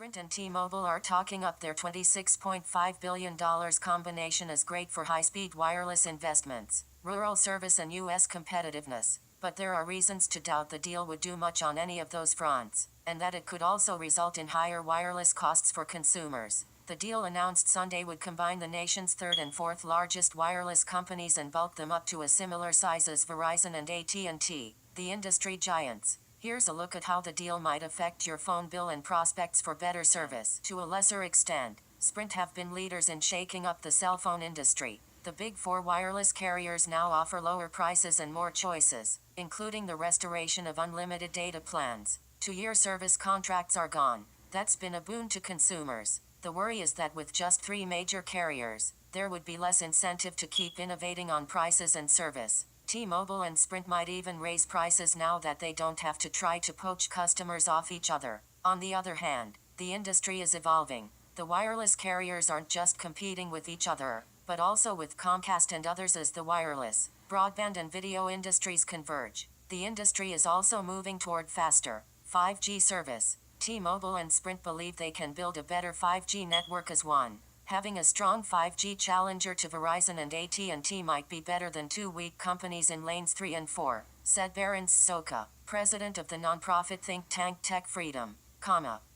Sprint and T-Mobile are talking up their $26.5 billion combination as great for high-speed wireless investments, rural service and U.S. competitiveness, but there are reasons to doubt the deal would do much on any of those fronts, and that it could also result in higher wireless costs for consumers. The deal announced Sunday would combine the nation's third and fourth largest wireless companies and bulk them up to a similar size as Verizon and AT&T, the industry giants. Here's a look at how the deal might affect your phone bill and prospects for better service. To a lesser extent, Sprint have been leaders in shaking up the cell phone industry. The big four wireless carriers now offer lower prices and more choices, including the restoration of unlimited data plans. 2-year service contracts are gone. That's been a boon to consumers. The worry is that with just 3 major carriers, there would be less incentive to keep innovating on prices and service. T-Mobile and Sprint might even raise prices now that they don't have to try to poach customers off each other. On the other hand, the industry is evolving. The wireless carriers aren't just competing with each other, but also with Comcast and others as the wireless, broadband and video industries converge. The industry is also moving toward faster 5G service. T-Mobile and Sprint believe they can build a better 5G network as one. Having a strong 5G challenger to Verizon and AT&T might be better than 2 weak companies in lanes 3 and 4, said Baron Soka, president of the nonprofit think tank Tech Freedom.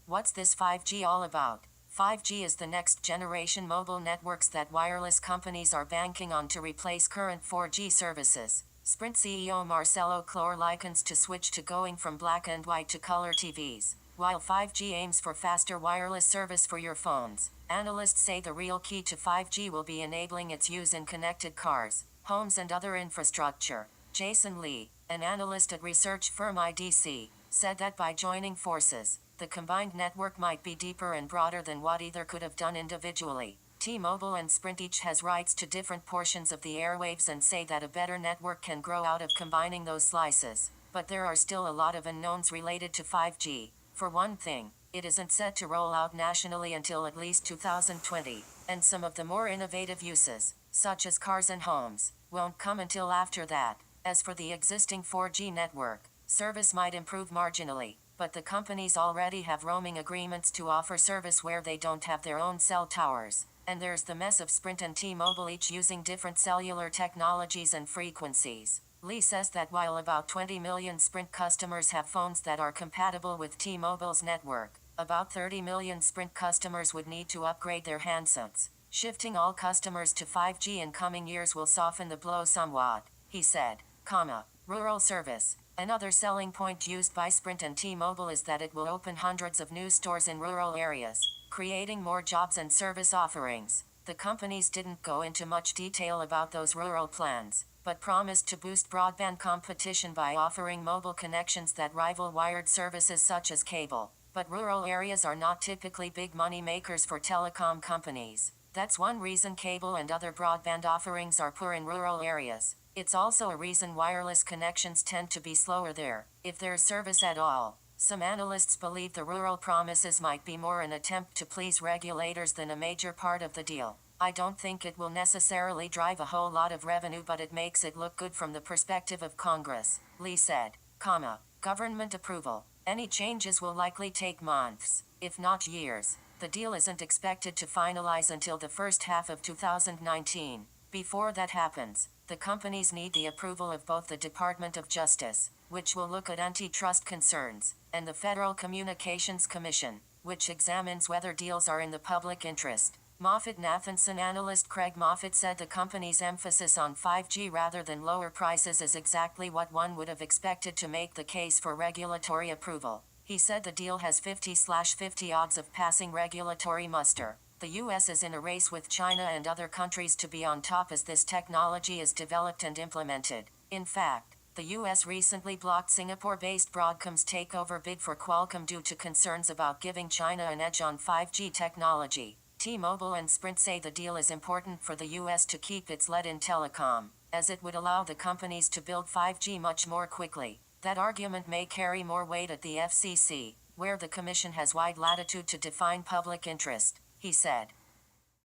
What's this 5G all about? 5G is the next generation mobile networks that wireless companies are banking on to replace current 4G services. Sprint CEO Marcelo Clore likens to switch to going from black and white to color TVs. While 5G aims for faster wireless service for your phones, analysts say the real key to 5G will be enabling its use in connected cars, homes and other infrastructure. Jason Lee, an analyst at research firm IDC, said that by joining forces, the combined network might be deeper and broader than what either could have done individually. T-Mobile and Sprint each has rights to different portions of the airwaves and say that a better network can grow out of combining those slices. But there are still a lot of unknowns related to 5G. For one thing, it isn't set to roll out nationally until at least 2020, and some of the more innovative uses, such as cars and homes, won't come until after that. As for the existing 4G network, service might improve marginally, but the companies already have roaming agreements to offer service where they don't have their own cell towers. And there's the mess of Sprint and T-Mobile each using different cellular technologies and frequencies. Lee says that while about 20 million Sprint customers have phones that are compatible with T-Mobile's network, about 30 million Sprint customers would need to upgrade their handsets. Shifting all customers to 5G in coming years will soften the blow somewhat, he said. Rural service. Another selling point used by Sprint and T-Mobile is that it will open hundreds of new stores in rural areas, creating more jobs and service offerings. The companies didn't go into much detail about those rural plans, but promised to boost broadband competition by offering mobile connections that rival wired services such as cable. But rural areas are not typically big money makers for telecom companies. That's one reason cable and other broadband offerings are poor in rural areas. It's also a reason wireless connections tend to be slower there, if there's service at all. Some analysts believe the rural promises might be more an attempt to please regulators than a major part of the deal. I don't think it will necessarily drive a whole lot of revenue, but it makes it look good from the perspective of Congress, Lee said. Government approval. Any changes will likely take months, if not years. The deal isn't expected to finalize until the first half of 2019. Before that happens, the companies need the approval of both the Department of Justice, which will look at antitrust concerns, and the Federal Communications Commission, which examines whether deals are in the public interest. MoffettNathanson analyst Craig Moffett said the company's emphasis on 5G rather than lower prices is exactly what one would have expected to make the case for regulatory approval. He said the deal has 50/50 odds of passing regulatory muster. The U.S. is in a race with China and other countries to be on top as this technology is developed and implemented. In fact, the U.S. recently blocked Singapore-based Broadcom's takeover bid for Qualcomm due to concerns about giving China an edge on 5G technology. T-Mobile and Sprint say the deal is important for the U.S. to keep its lead in telecom, as it would allow the companies to build 5G much more quickly. That argument may carry more weight at the FCC, where the Commission has wide latitude to define public interest, he said.